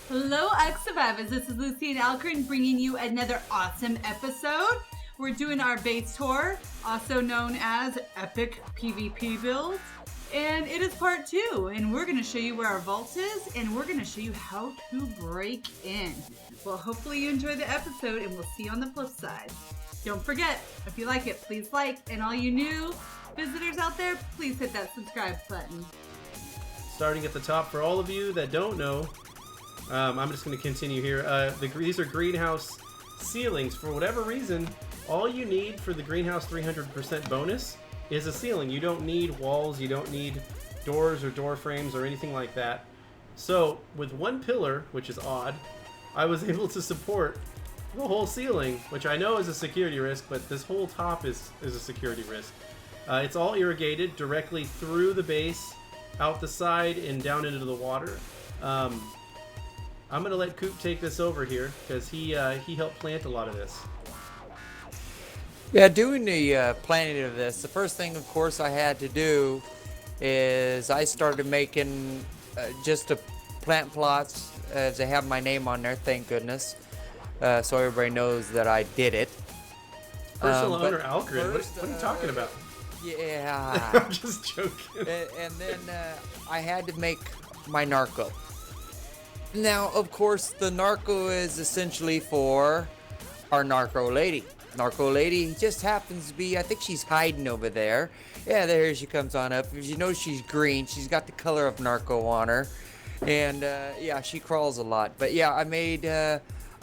Hello, X-Survivors. This is Lucy and Alcarin bringing you another awesome episode. We're doing our base tour, also known as Epic PvP Builds, and it is part 2. And we're going to show you where our vault is, and we're going to show you how to break in. Well, hopefully you enjoy the episode, and we'll see you on the flip side. Don't forget, if you like it, please like, and all you new visitors out there, please hit that subscribe button. Starting at the top, for all of you that don't know, I'm just going to continue here. These are greenhouse ceilings. For whatever reason, all you need for the greenhouse 300% bonus is a ceiling. You don't need walls, you don't need doors or door frames or anything like that. So with one pillar, which is odd, I was able to support the whole ceiling, which I know is a security risk, but this whole top is a security risk. It's all irrigated directly through the base, out the side, and down into the water. I'm going to let Coop take this over here because he helped plant a lot of this. Yeah, doing the planting of this, the first thing, of course, I had to do is I started making just the plant plots as they have my name on there, thank goodness, so everybody knows that I did it. Personal owner Alcarin, what are you talking about? Yeah. I'm just joking. And then I had to make my narco. Now, of course, the narco is essentially for our narco lady. Narco lady just happens to be, I think she's hiding over there. Yeah, there she comes on up. If you know she's green, she's got the color of narco on her. And yeah, she crawls a lot. But yeah, I made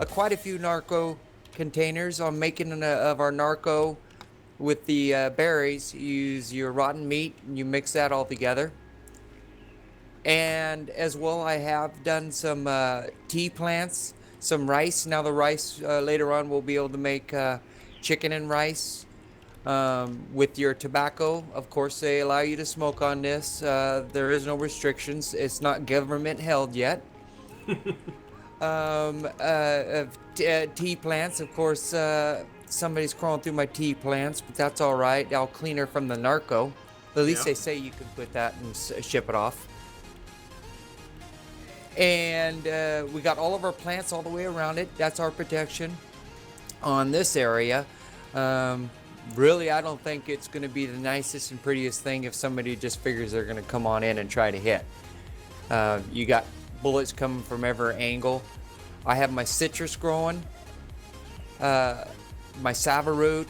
quite a few narco containers. I'm making of our narco with the berries. You use your rotten meat and you mix that all together. And as well, I have done some tea plants, some rice. Now the rice, later on, we'll be able to make chicken and rice with your tobacco. Of course, they allow you to smoke on this. There is no restrictions. It's not government held yet. Tea plants, of course, somebody's crawling through my tea plants, but that's all right. I'll clean her from the narco. At least they say you can put that and ship it off. And we got all of our plants all the way around it. That's our protection on this area. Really, I don't think it's going to be the nicest and prettiest thing if somebody just figures they're going to come on in and try to hit. You got bullets coming from every angle. I have my citrus growing, my savaroot.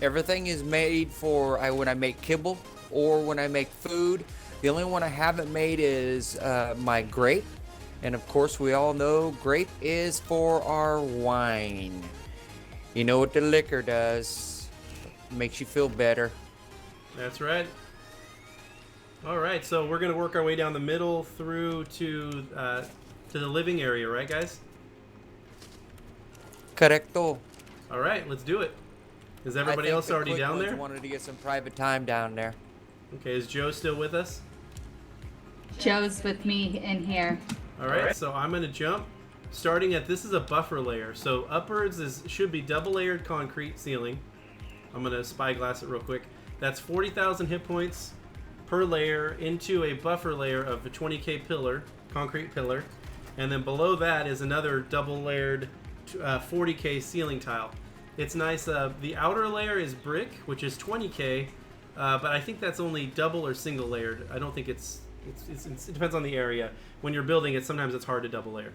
Everything is made for when I make kibble or when I make food. The only one I haven't made is my grape. And of course, we all know grape is for our wine. You know what the liquor does. It makes you feel better. That's right. All right, so we're going to work our way down the middle through to the living area, right, guys? Correcto. All right, let's do it. Is everybody else already down there? I wanted to get some private time down there. Okay, is Joe still with us? Joe's with me in here. All right, so I'm going to jump, starting at, this is a buffer layer. So upwards should be double layered concrete ceiling. I'm going to spyglass it real quick. That's 40,000 hit points per layer into a buffer layer of a 20k pillar, concrete pillar. And then below that is another double layered 40k ceiling tile. It's nice. The outer layer is brick, which is 20k, but I think that's only double or single layered. I don't think it depends on the area. When you're building it, sometimes it's hard to double layer.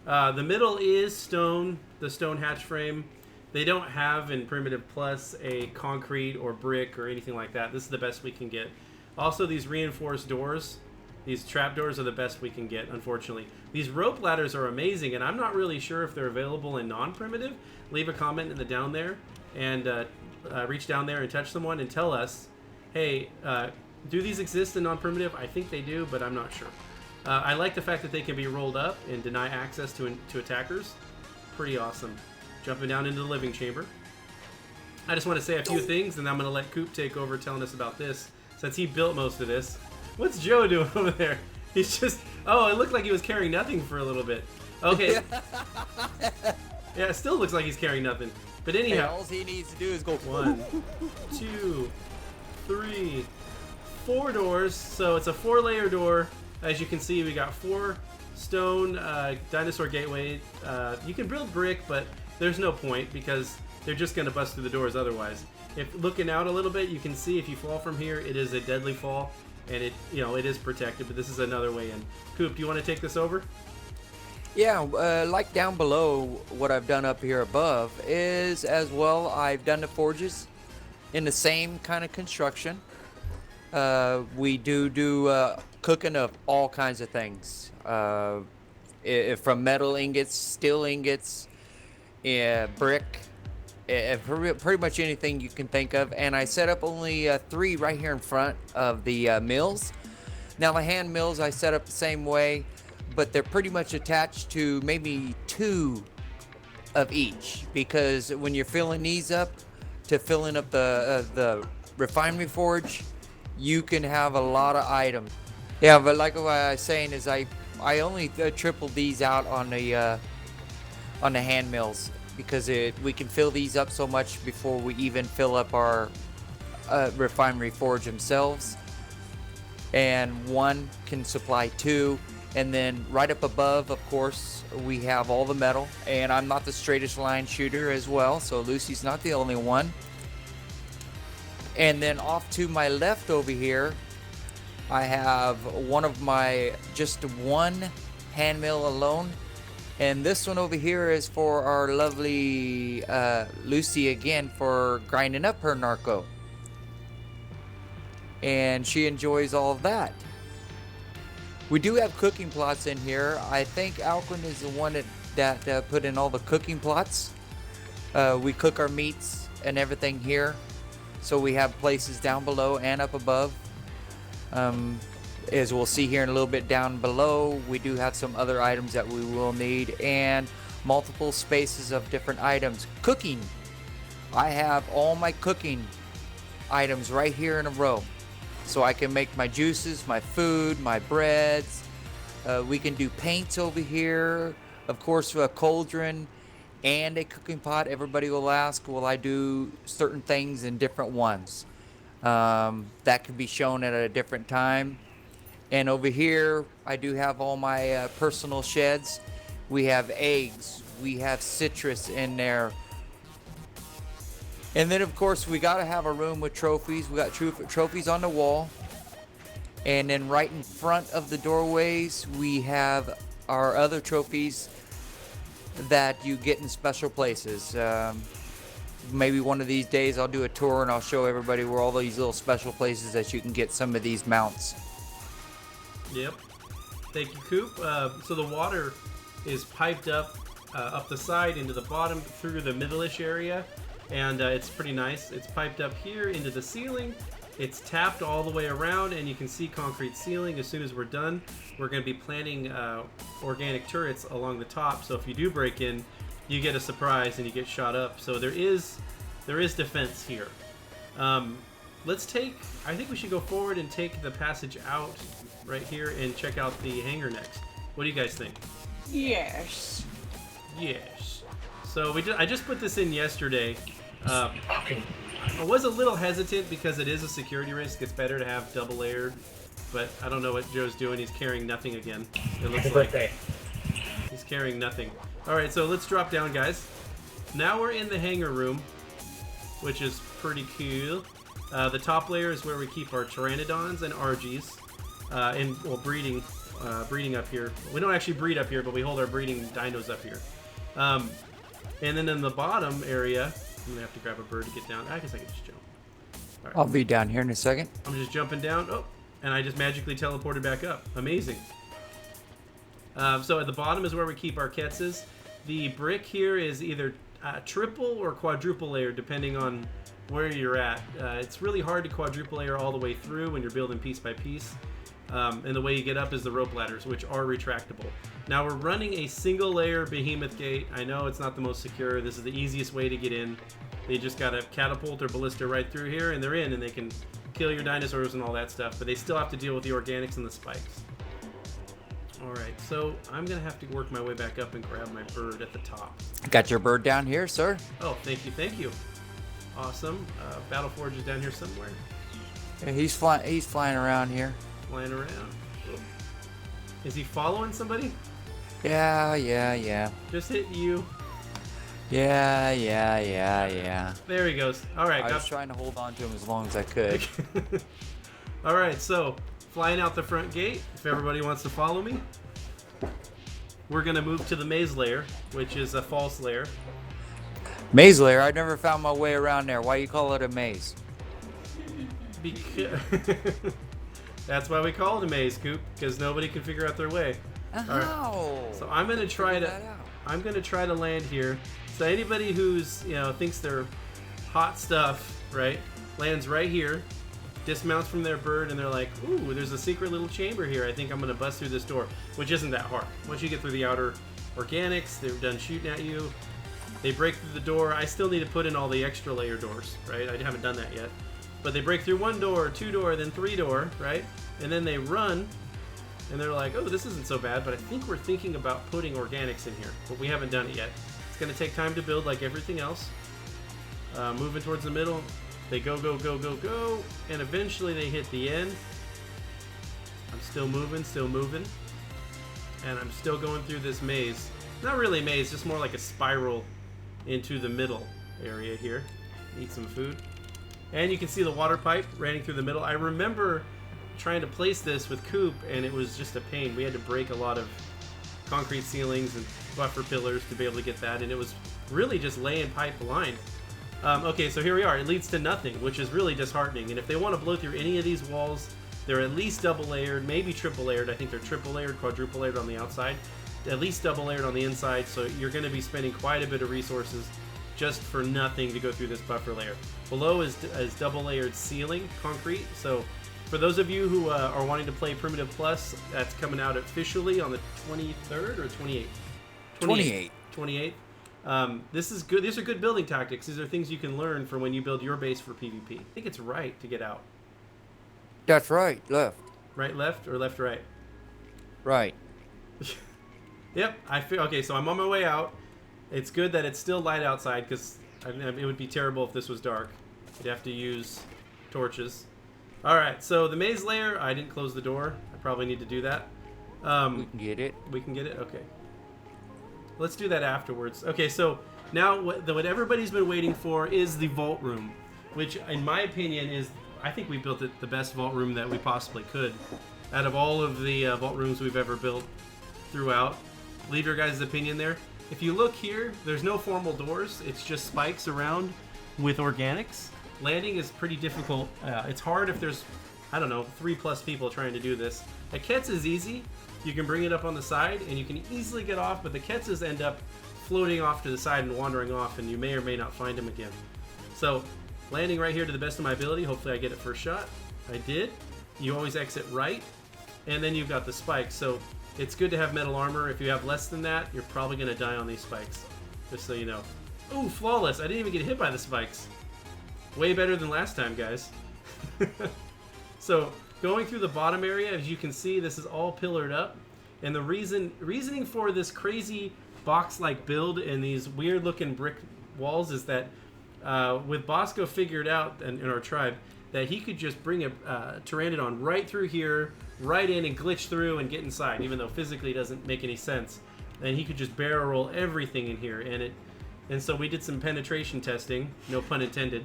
The middle is stone, the stone hatch frame. They don't have in Primitive Plus a concrete or brick or anything like that. This is the best we can get. Also, these reinforced doors, these trap doors are the best we can get, unfortunately. These rope ladders are amazing, and I'm not really sure if they're available in non-primitive. Leave a comment in the down there, and reach down there and touch someone and tell us, hey, do these exist in non-primitive? I think they do, but I'm not sure. I like the fact that they can be rolled up and deny access to attackers. Pretty awesome. Jumping down into the living chamber. I just want to say a few things, and then I'm going to let Coop take over telling us about this, since he built most of this. What's Joe doing over there? He's just... Oh, it looked like he was carrying nothing for a little bit. Okay. Yeah, it still looks like he's carrying nothing. But anyhow. Hey, all he needs to do is go 1, 2, 3, 4 doors. So it's a 4-layer door. As you can see, we got 4 stone dinosaur gateway. You can build brick, but there's no point because they're just going to bust through the doors otherwise. If looking out a little bit, you can see if you fall from here, it is a deadly fall, and it is protected. But this is another way in. Coop, do you want to take this over? Yeah, like down below, what I've done up here above is as well. I've done the forges in the same kind of construction. We do cooking of all kinds of things, from metal ingots, steel ingots, brick. Pretty much anything you can think of, and I set up only 3 right here in front of the mills. Now the hand mills I set up the same way, but they're pretty much attached to maybe 2 of each, because when you're filling these up to filling up the refinery forge, you can have a lot of items. Yeah, but like what I was saying is I only tripled these out on the hand mills, because we can fill these up so much before we even fill up our refinery forge themselves, and 1 can supply 2. And then right up above, of course, we have all the metal, and I'm not the straightest line shooter as well, so Lucy's not the only one. And then off to my left over here, I have just one hand mill alone. And this one over here is for our lovely Lucy again, for grinding up her narco. And she enjoys all of that. We do have cooking plots in here. I think Alcarin is the one that put in all the cooking plots. We cook our meats and everything here. So we have places down below and up above. As we'll see here in a little bit down below, we do have some other items that we will need, and multiple spaces of different items. Cooking. I have all my cooking items right here in a row. So I can make my juices, my food, my breads. We can do paints over here. Of course, a cauldron and a cooking pot. Everybody will ask, will I do certain things in different ones? That can be shown at a different time. And over here, I do have all my personal sheds. We have eggs. We have citrus in there. And then, of course, we got to have a room with trophies. We got trophies on the wall. And then right in front of the doorways, we have our other trophies that you get in special places. Maybe one of these days I'll do a tour and I'll show everybody where all these little special places that you can get some of these mounts. Yep. Thank you, Coop. So the water is piped up the side into the bottom through the middle-ish area, and it's pretty nice. It's piped up here into the ceiling. It's tapped all the way around, and you can see concrete ceiling. As soon as we're done, we're going to be planting organic turrets along the top, so if you do break in, you get a surprise and you get shot up. So there is defense here. I think we should go forward and take the passage out right here and check out the hangar next. What do you guys think? Yes. Yes. So I just put this in yesterday. I was a little hesitant because it is a security risk. It's better to have double layered, but I don't know what Joe's doing. He's carrying nothing again. It looks like he's carrying nothing. All right, so let's drop down, guys. Now we're in the hangar room, which is pretty cool. The top layer is where we keep our pteranodons and argies, breeding up here. We don't actually breed up here, but we hold our breeding dinos up here. And then in the bottom area, I'm gonna have to grab a bird to get down. I guess I can just jump. All right. I'll be down here in a second. I'm just jumping down. Oh, and I just magically teleported back up. Amazing. So at the bottom is where we keep our Ketzes. The brick here is either triple or quadruple layer, depending on where you're at. It's really hard to quadruple layer all the way through when you're building piece by piece. And the way you get up is the rope ladders, which are retractable. Now we're running a single layer behemoth gate. I know it's not the most secure. This is the easiest way to get in. They just got a catapult or ballista right through here, and they're in, and they can kill your dinosaurs and all that stuff, but they still have to deal with the organics and the spikes. All right, so I'm gonna have to work my way back up and grab my bird at the top. Got your bird down here, sir? Oh, thank you, thank you. Awesome. Battle Forge is down here somewhere. Yeah, he's flying around here. Flying around. Oh. Is he following somebody? Yeah. Just hit you. Yeah. There he goes. All right. I was trying to hold on to him as long as I could. All right, so flying out the front gate, if everybody wants to follow me, we're going to move to the maze layer, which is a false layer. Maze layer? I never found my way around there. Why you call it a maze? Because that's why we call it a maze, Coop, because nobody can figure out their way. Oh. Right. So I'm going to try to land here. So anybody who's, thinks they're hot stuff, right, lands right here, dismounts from their bird, and they're like, ooh, there's a secret little chamber here. I think I'm going to bust through this door, which isn't that hard. Once you get through the outer organics, they're done shooting at you. They break through the door. I still need to put in all the extra layer doors, right? I haven't done that yet. But they break through 1 door, 2 door, then 3 door, right? And then they run, and they're like, oh, this isn't so bad, but I think we're thinking about putting organics in here, but we haven't done it yet. It's going to take time to build like everything else. Moving towards the middle. They go, and eventually they hit the end. I'm still moving, and I'm still going through this maze. Not really a maze, just more like a spiral into the middle area here. Eat some food. And you can see the water pipe running through the middle. I remember trying to place this with Coop, and it was just a pain. We had to break a lot of concrete ceilings and buffer pillars to be able to get that, and it was really just laying pipe line. Okay, so here we are. It leads to nothing, which is really disheartening. And if they want to blow through any of these walls, they're at least double layered, maybe triple layered. I think they're triple layered, quadruple layered on the outside, at least double layered on the inside. So you're going to be spending quite a bit of resources just for nothing to go through this buffer layer. Below is double layered ceiling concrete. So for those of you who are wanting to play Primitive Plus, that's coming out officially on the 23rd or 28th? 28th. This is good. These are good building tactics. These are things you can learn for when you build your base for PvP. I think it's right to get out. That's right. Left. Right, left, or left, right? Right. Yep. I feel okay. So I'm on my way out. It's good that it's still light outside because it would be terrible if this was dark. You'd have to use torches. All right. So the maze layer. I didn't close the door. I probably need to do that. We can get it. We can get it. Okay. Let's do that afterwards. Okay, so now what everybody's been waiting for is the vault room, which in my opinion is, I think we built it the best vault room that we possibly could out of all of the vault rooms we've ever built throughout. Leave your guys' opinion there. If you look here, there's no formal doors. It's just spikes around with organics. Landing is pretty difficult. It's hard if there's, 3+ people trying to do this. A Ketz is easy. You can bring it up on the side, and you can easily get off, but the Ketzes end up floating off to the side and wandering off, and you may or may not find them again. So, landing right here to the best of my ability. Hopefully I get it first shot. I did. You always exit right, and then you've got the spikes. So, it's good to have metal armor. If you have less than that, you're probably going to die on these spikes. Just so you know. Ooh, flawless. I didn't even get hit by the spikes. Way better than last time, guys. So, going through the bottom area, as you can see, this is all pillared up. And the reasoning for this crazy box-like build and these weird-looking brick walls is that with Bosco figured out in our tribe that he could just bring a Pteranodon right through here, right in and glitch through and get inside, even though physically it doesn't make any sense. And he could just barrel roll everything in here. And so we did some penetration testing, no pun intended.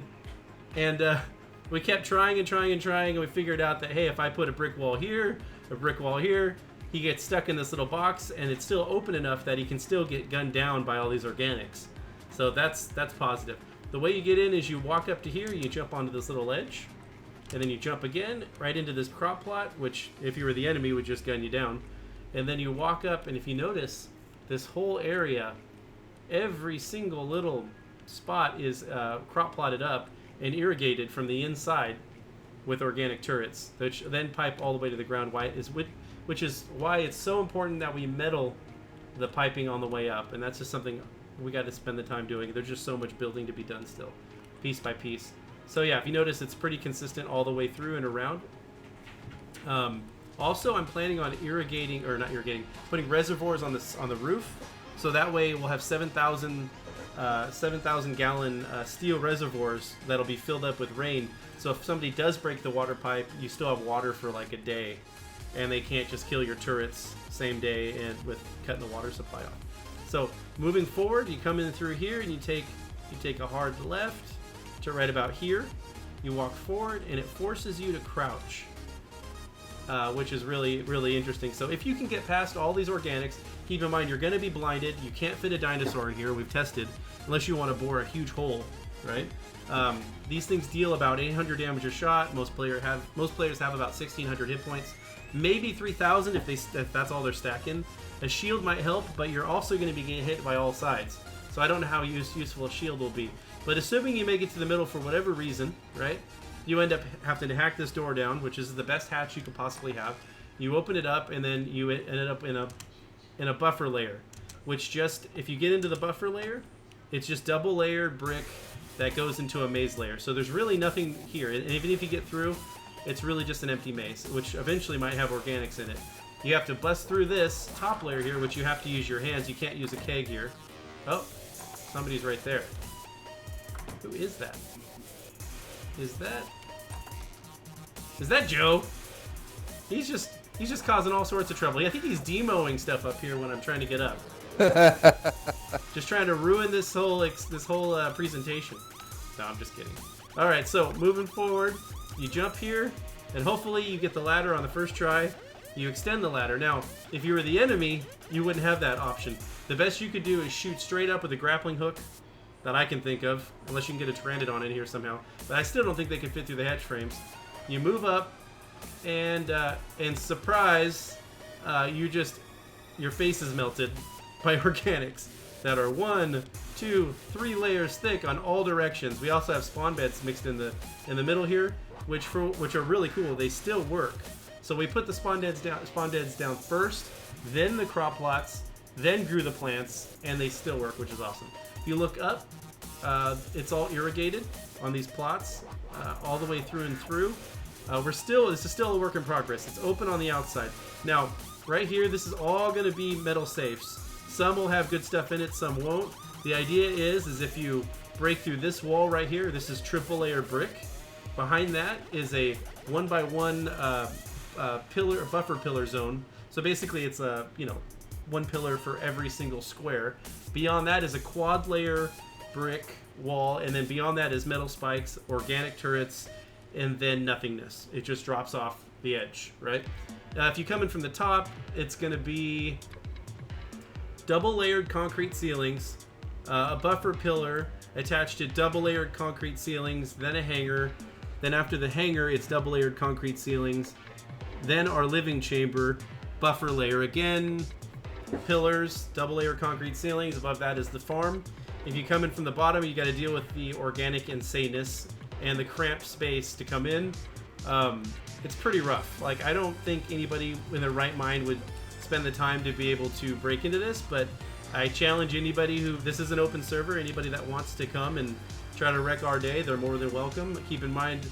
And we kept trying, and we figured out that, hey, if I put a brick wall here, he gets stuck in this little box, and it's still open enough that he can still get gunned down by all these organics. So that's positive. The way you get in is you walk up to here, you jump onto this little ledge, and then you jump again right into this crop plot, which, if you were the enemy, would just gun you down. And then you walk up, and if you notice, this whole area, every single little spot is crop plotted up and irrigated from the inside with organic turrets, which then pipe all the way to the ground, which is why it's so important that we metal the piping on the way up. And that's just something we got to spend the time doing. There's just so much building to be done still, piece by piece. So yeah, if you notice, it's pretty consistent all the way through and around. Also, I'm planning on putting reservoirs on the roof, so that way we'll have 7,000 gallon steel reservoirs that'll be filled up with rain. So if somebody does break the water pipe, you still have water for like a day, and they can't just kill your turrets same day and with cutting the water supply off. So moving forward, you come in through here and you take a hard left to right about here. You walk forward and it forces you to crouch, which is really, really interesting. So if you can get past all these organics, keep in mind you're going to be blinded. You can't fit a dinosaur in here. We've tested, unless you want to bore a huge hole, right? These things deal about 800 damage a shot. Most players have about 1,600 hit points, maybe 3,000 if that's all they're stacking. A shield might help, but you're also going to be getting hit by all sides. So I don't know how useful a shield will be. But assuming you make it to the middle for whatever reason, right? You end up having to hack this door down, which is the best hatch you could possibly have. You open it up, and then you ended up in a buffer layer, which just, if you get into the buffer layer, it's just double layered brick that goes into a maze layer. So there's really nothing here, and even if you get through, it's really just an empty maze, which eventually might have organics in it. You have to bust through this top layer here, which you have to use your hands. You can't use a keg here. Oh, somebody's right there. Who is that? Is that Joe? He's just causing all sorts of trouble. I think he's demoing stuff up here when I'm trying to get up. Just trying to ruin this whole presentation. No, I'm just kidding. All right, so moving forward, you jump here, and hopefully you get the ladder on the first try. You extend the ladder. Now, if you were the enemy, you wouldn't have that option. The best you could do is shoot straight up with a grappling hook that I can think of, unless you can get a Pteranodon in here somehow. But I still don't think they can fit through the hatch frames. You move up, and surprise, your face is melted by organics that are 1, 2, 3 layers thick on all directions. We also have spawn beds mixed in the middle here, which are really cool. They still work. So we put the spawn beds down first, then the crop plots, then grew the plants, and they still work, which is awesome. If you look up, it's all irrigated on these plots, all the way through and through. This is still a work in progress. It's open on the outside. Now, right here, this is all going to be metal safes. Some will have good stuff in it, some won't. The idea is if you break through this wall right here, this is triple layer brick. Behind that is a 1x1 buffer pillar zone. So basically, it's one pillar for every single square. Beyond that is a quad layer brick wall, and then beyond that is metal spikes, organic turrets, and then nothingness. It just drops off the edge, right? If you come in from the top, it's going to be double layered concrete ceilings, a buffer pillar attached to double layered concrete ceilings, then a hangar. Then after the hangar, it's double layered concrete ceilings, then our living chamber, buffer layer again, pillars, double layer concrete ceilings. Above that is the farm. If you come in from the bottom, you got to deal with the organic insaneness and the cramped space to come in. It's pretty rough. Like, I don't think anybody in their right mind would spend the time to be able to break into this, but I challenge anybody this is an open server, anybody that wants to come and try to wreck our day, they're more than welcome. Keep in mind,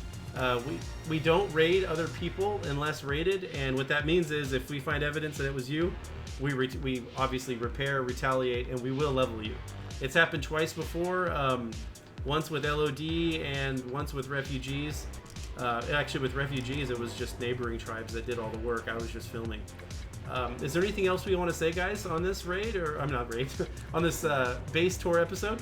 we don't raid other people unless raided, and what that means is if we find evidence that it was you, we obviously repair, retaliate, and we will level you. It's happened twice before, once with LOD and once with refugees. Actually, with refugees, it was just neighboring tribes that did all the work. I was just filming. Is there anything else we want to say, guys, on this raid, or I'm not raid, on this base tour episode?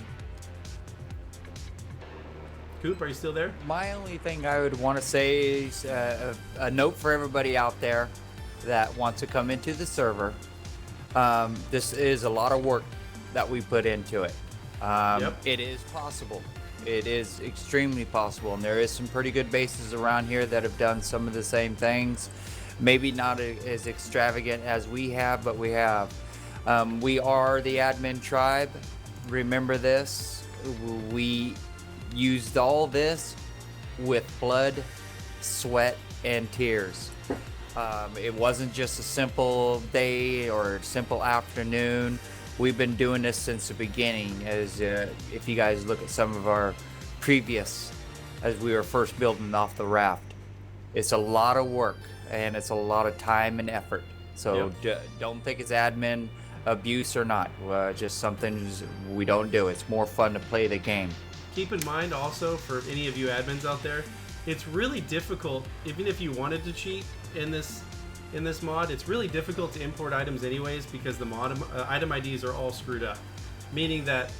Coop, are you still there? My only thing I would want to say is a note for everybody out there that wants to come into the server. This is a lot of work that we put into it. Yep. It is possible. It is extremely possible, and there is some pretty good bases around here that have done some of the same things. Maybe not as extravagant as we have, but we have. We are the admin tribe. Remember this. We used all this with blood, sweat, and tears. It wasn't just a simple day or a simple afternoon. We've been doing this since the beginning, as if you guys look at some of our previous, as we were first building off the raft. It's a lot of work. and it's a lot of time and effort. So don't think it's admin abuse or not. Just something we don't do. It's more fun to play the game. Keep in mind also, for any of you admins out there, it's really difficult, even if you wanted to cheat in this mod, it's really difficult to import items anyways, because the mod item IDs are all screwed up. Meaning that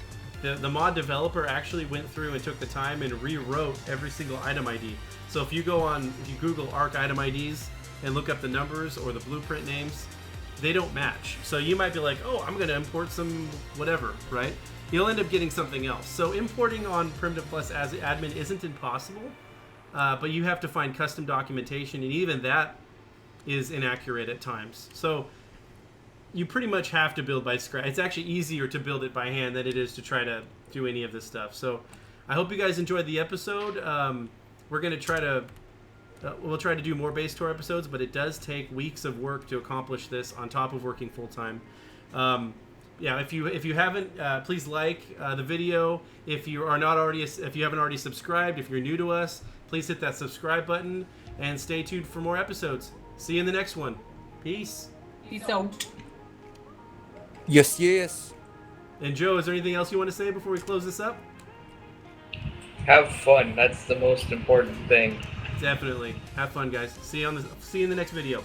the mod developer actually went through and took the time and rewrote every single item ID. So if you Google ARC item IDs and look up the numbers or the blueprint names, they don't match. So you might be like, oh, I'm gonna import some whatever, right? You'll end up getting something else. So importing on Primitive Plus as admin isn't impossible, but you have to find custom documentation, and even that is inaccurate at times. So you pretty much have to build by scratch. It's actually easier to build it by hand than it is to try to do any of this stuff. So I hope you guys enjoyed the episode. We're going to try to we'll try to do more base tour episodes, but it does take weeks of work to accomplish this on top of working full time. Yeah, if you haven't, please like the video. If you haven't already subscribed, if you're new to us, please hit that subscribe button and stay tuned for more episodes. See you in the next one. Peace. Peace out. Yes. And Joe, is there anything else you want to say before we close this up? Have fun. That's the most important thing. Definitely. Have fun, guys. See you in the next video.